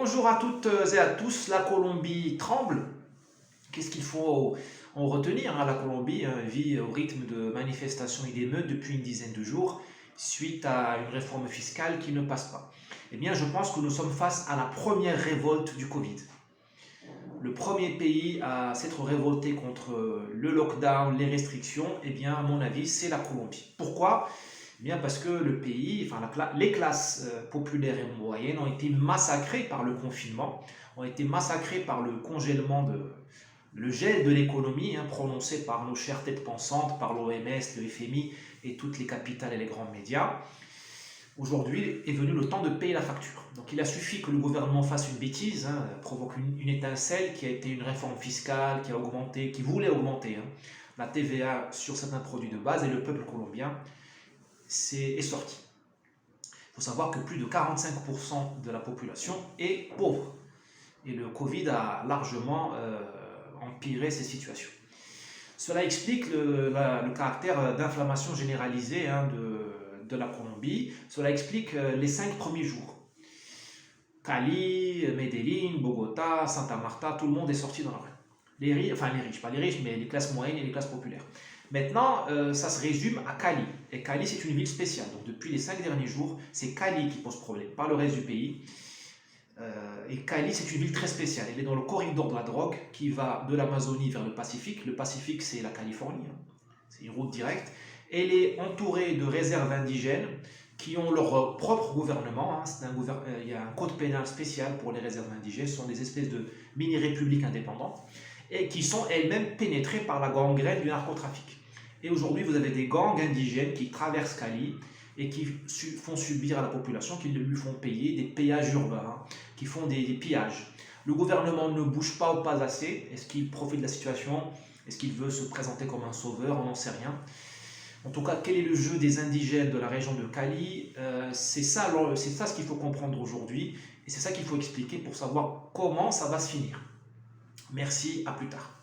Bonjour à toutes et à tous, la Colombie tremble. Qu'est-ce qu'il faut en retenir? La Colombie vit au rythme de manifestations et d'émeutes depuis une dizaine de jours suite à une réforme fiscale qui ne passe pas. Eh bien, je pense que nous sommes face à la première révolte du Covid. Le premier pays à s'être révolté contre le lockdown, les restrictions, eh bien, à mon avis, c'est la Colombie. Pourquoi? Eh bien, parce que le pays, les classes populaires et moyennes ont été massacrées par le confinement, ont été massacrées par le gel de l'économie prononcé par nos chères têtes pensantes, par l'OMS, le FMI et toutes les capitales et les grands médias. Aujourd'hui est venu le temps de payer la facture. Donc il a suffi que le gouvernement fasse une bêtise, provoque une étincelle qui a été une réforme fiscale qui voulait augmenter la TVA sur certains produits de base, et le peuple colombien est sorti. Il faut savoir que plus de 45% de la population est pauvre. Et le Covid a largement empiré ces situations. Cela explique le caractère d'inflammation généralisée de la Colombie. Cela explique les 5 premiers jours. Cali, Medellín, Bogota, Santa Marta, tout le monde est sorti dans la rue. Les riches, pas les riches, mais les classes moyennes et les classes populaires. Maintenant, ça se résume à Cali. Et Cali, c'est une ville spéciale. Donc, depuis les 5 derniers jours, c'est Cali qui pose problème, pas le reste du pays. Et Cali, c'est une ville très spéciale. Elle est dans le corridor de la drogue qui va de l'Amazonie vers le Pacifique. Le Pacifique, c'est la Californie. C'est une route directe. Elle est entourée de réserves indigènes qui ont leur propre gouvernement. Il y a un code pénal spécial pour les réserves indigènes. Ce sont des espèces de mini-républiques indépendantes et qui sont elles-mêmes pénétrées par la gangrène du narcotrafic. Et aujourd'hui, vous avez des gangs indigènes qui traversent Cali et qui font subir à la population, qui lui font payer des péages urbains, qui font des pillages. Le gouvernement ne bouge pas ou pas assez. Est-ce qu'il profite de la situation? Est-ce qu'il veut se présenter comme un sauveur? On n'en sait rien. En tout cas, quel est le jeu des indigènes de la région de Cali? C'est ça ce qu'il faut comprendre aujourd'hui, et c'est ça qu'il faut expliquer pour savoir comment ça va se finir. Merci, à plus tard.